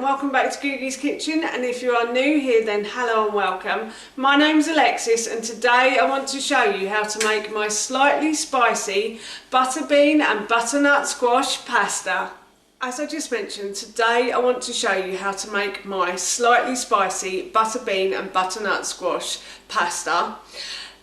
welcome back to Googie's Kitchen, and if you are new here then hello and welcome. My name's Alexis and today I want to show you how to make my slightly spicy butter bean and butternut squash pasta. As I just mentioned, today I want to show you how to make my slightly spicy butter bean and butternut squash pasta.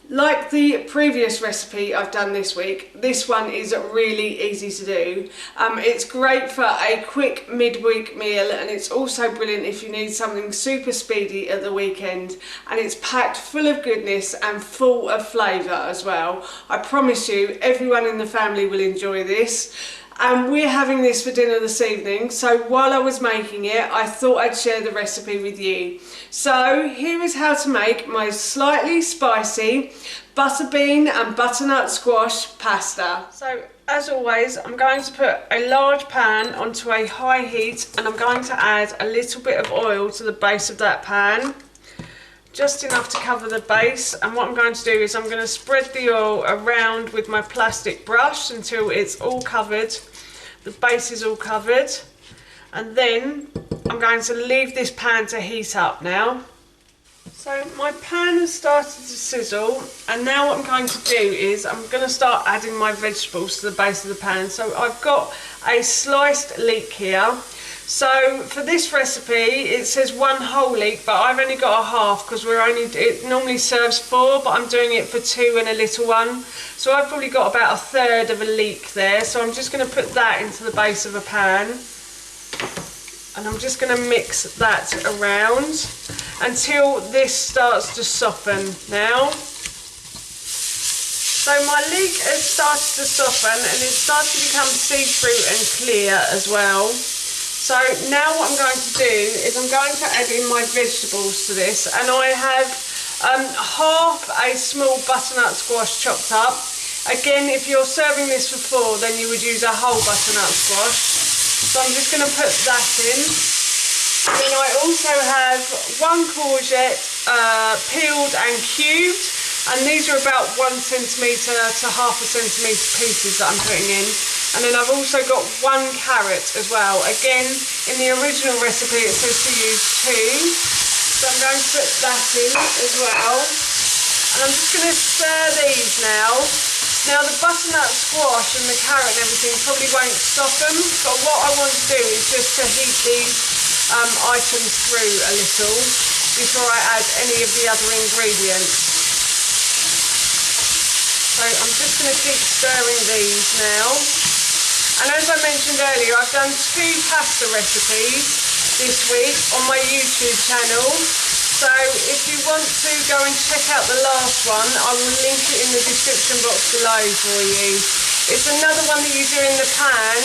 Like the previous recipe I've done this week, this one is really easy to do. It's great for a quick midweek meal, and it's also brilliant if you need something super speedy at the weekend, and it's packed full of goodness and full of flavour as well. I promise you everyone in the family will enjoy this. And we're having this for dinner this evening, so while I was making it I thought I'd share the recipe with you. So here is how to make my slightly spicy butter bean and butternut squash pasta. So as always, I'm going to put a large pan onto a high heat, and I'm going to add a little bit of oil to the base of that pan, just enough to cover the base. And what I'm going to do is I'm going to spread the oil around with my plastic brush until it's all covered, the base is all covered, and then I'm going to leave this pan to heat up now. So my pan has started to sizzle, and now what I'm going to do is I'm going to start adding my vegetables to the base of the pan. So I've got a sliced leek here. So for this recipe it says 1 whole leek, but I've only got a half because it normally serves 4, but I'm doing it for 2 and a little one. So I've probably got about 1/3 of a leek there. So I'm just going to put that into the base of a pan, and I'm just going to mix that around until this starts to soften now. So my leek has started to soften and it's started to become see-through and clear as well. So now what I'm going to do is I'm going to add in my vegetables to this, and I have half a small butternut squash chopped up. Again, if you're serving this for 4, then you would use a whole butternut squash. So I'm just going to put that in. And then I also have 1 courgette peeled and cubed, and these are about 1 centimetre to ½ centimetre pieces that I'm putting in. And then I've also got 1 carrot as well. Again, in the original recipe it says to use 2. So I'm going to put that in as well. And I'm just going to stir these now. Now the butternut squash and the carrot and everything probably won't soften, but what I want to do is just to heat these items through a little before I add any of the other ingredients. So I'm just going to keep stirring these now. And as I mentioned earlier, I've done 2 pasta recipes this week on my YouTube channel. So if you want to go and check out the last one, I will link it in the description box below for you. It's another one that you do in the pan,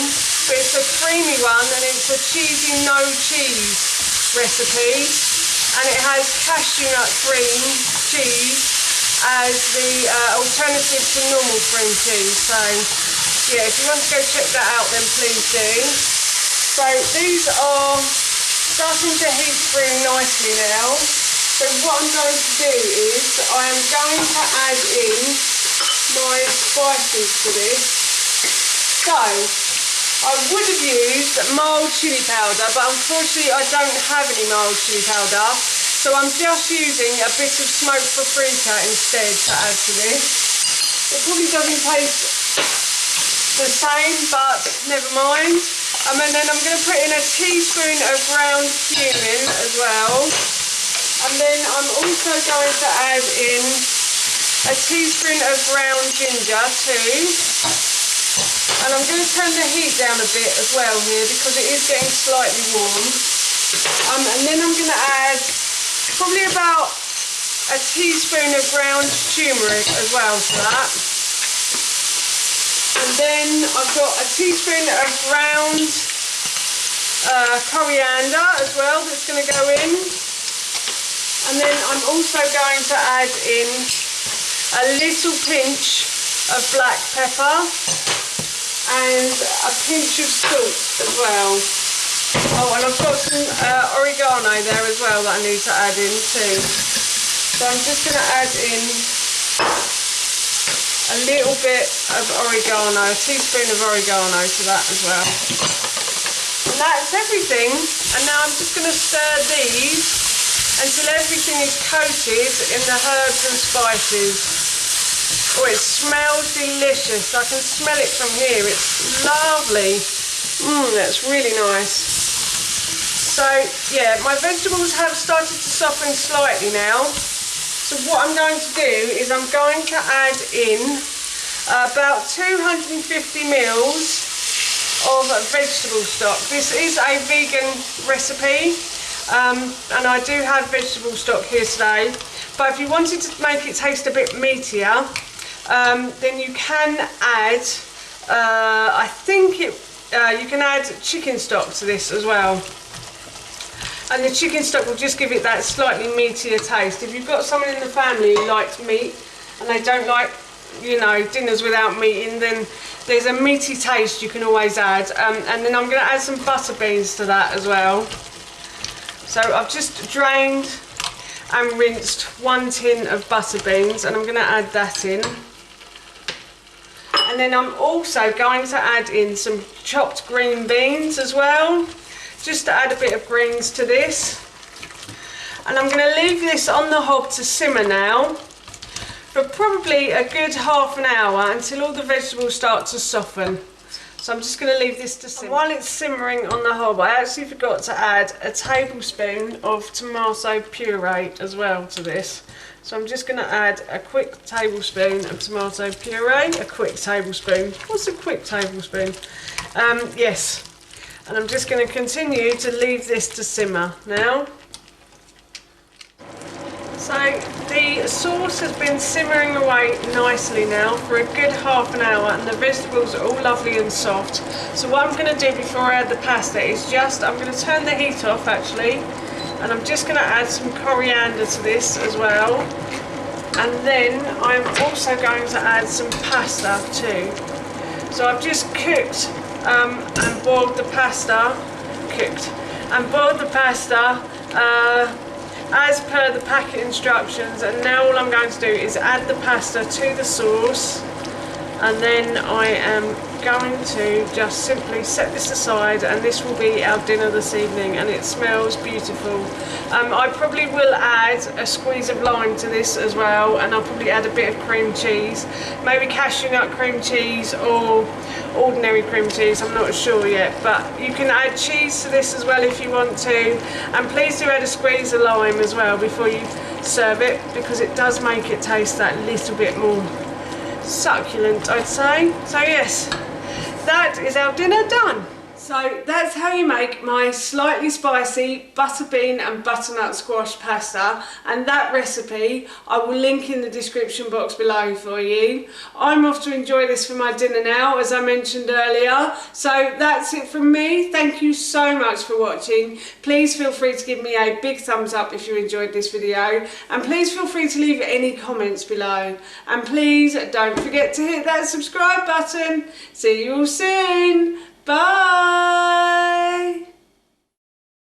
but it's a creamy one, and it's a cheesy no cheese recipe. And it has cashew nut cream cheese as the alternative to normal cream cheese. So yeah, if you want to go check that out, then please do. So these are starting to heat through nicely now. So what I'm going to do is I am going to add in my spices to this. So I would have used mild chilli powder, but unfortunately I don't have any mild chilli powder. So I'm just using a bit of smoked paprika instead to add to this. It probably doesn't taste the same, but never mind. And then I'm going to put in a teaspoon of ground cumin as well. And then I'm also going to add in a teaspoon of ground ginger too. And I'm going to turn the heat down a bit as well here because it is getting slightly warm. And then I'm going to add probably about a teaspoon of ground turmeric as well to that. And then I've got a teaspoon of ground coriander as well that's going to go in. And then I'm also going to add in a little pinch of black pepper and a pinch of salt as well. Oh, and I've got some oregano there as well that I need to add in too. So I'm just going to add in a little bit of oregano, a teaspoon of oregano to that as well. And that's everything. And now I'm just going to stir these until everything is coated in the herbs and spices. Oh, it smells delicious. I can smell it from here. It's lovely. That's really nice. So yeah, my vegetables have started to soften slightly now. So what I'm going to do is I'm going to add in about 250 mils of vegetable stock. This is a vegan recipe, and I do have vegetable stock here today. But if you wanted to make it taste a bit meatier, then you can add, I think you can add chicken stock to this as well. And the chicken stock will just give it that slightly meatier taste. If you've got someone in the family who likes meat and they don't like, you know, dinners without meat in, then there's a meaty taste you can always add. And then I'm going to add some butter beans to that as well. So I've just drained and rinsed 1 tin of butter beans, and I'm going to add that in. And then I'm also going to add in some chopped green beans as well, just to add a bit of greens to this. And I'm going to leave this on the hob to simmer now for probably a good half an hour until all the vegetables start to soften. So I'm just going to leave this to simmer. And while it's simmering on the hob, I actually forgot to add a tablespoon of tomato puree as well to this. So I'm just going to add a quick tablespoon of tomato puree. A quick tablespoon. What's a quick tablespoon? Yes. And I'm just going to continue to leave this to simmer now. So the sauce has been simmering away nicely now for a good half an hour, and the vegetables are all lovely and soft. So what I'm going to do before I add the pasta is I'm going to turn the heat off actually, and I'm just going to add some coriander to this as well. And then I'm also going to add some pasta too. So I've just cooked and boiled the pasta, as per the packet instructions, and now all I'm going to do is add the pasta to the sauce, and then I am going to just simply set this aside, and this will be our dinner this evening, and it smells beautiful. I probably will add a squeeze of lime to this as well, and I'll probably add a bit of cream cheese, maybe cashew nut cream cheese or ordinary cream cheese, I'm not sure yet, but you can add cheese to this as well if you want to, and please do add a squeeze of lime as well before you serve it, because it does make it taste that little bit more succulent, I'd say. So yes, that is our dinner done. So that's how you make my slightly spicy butter bean and butternut squash pasta, and that recipe I will link in the description box below for you. I'm off to enjoy this for my dinner now, as I mentioned earlier. So that's it from me. Thank you so much for watching. Please feel free to give me a big thumbs up if you enjoyed this video, and please feel free to leave any comments below, and please don't forget to hit that subscribe button. See you all soon. Bye!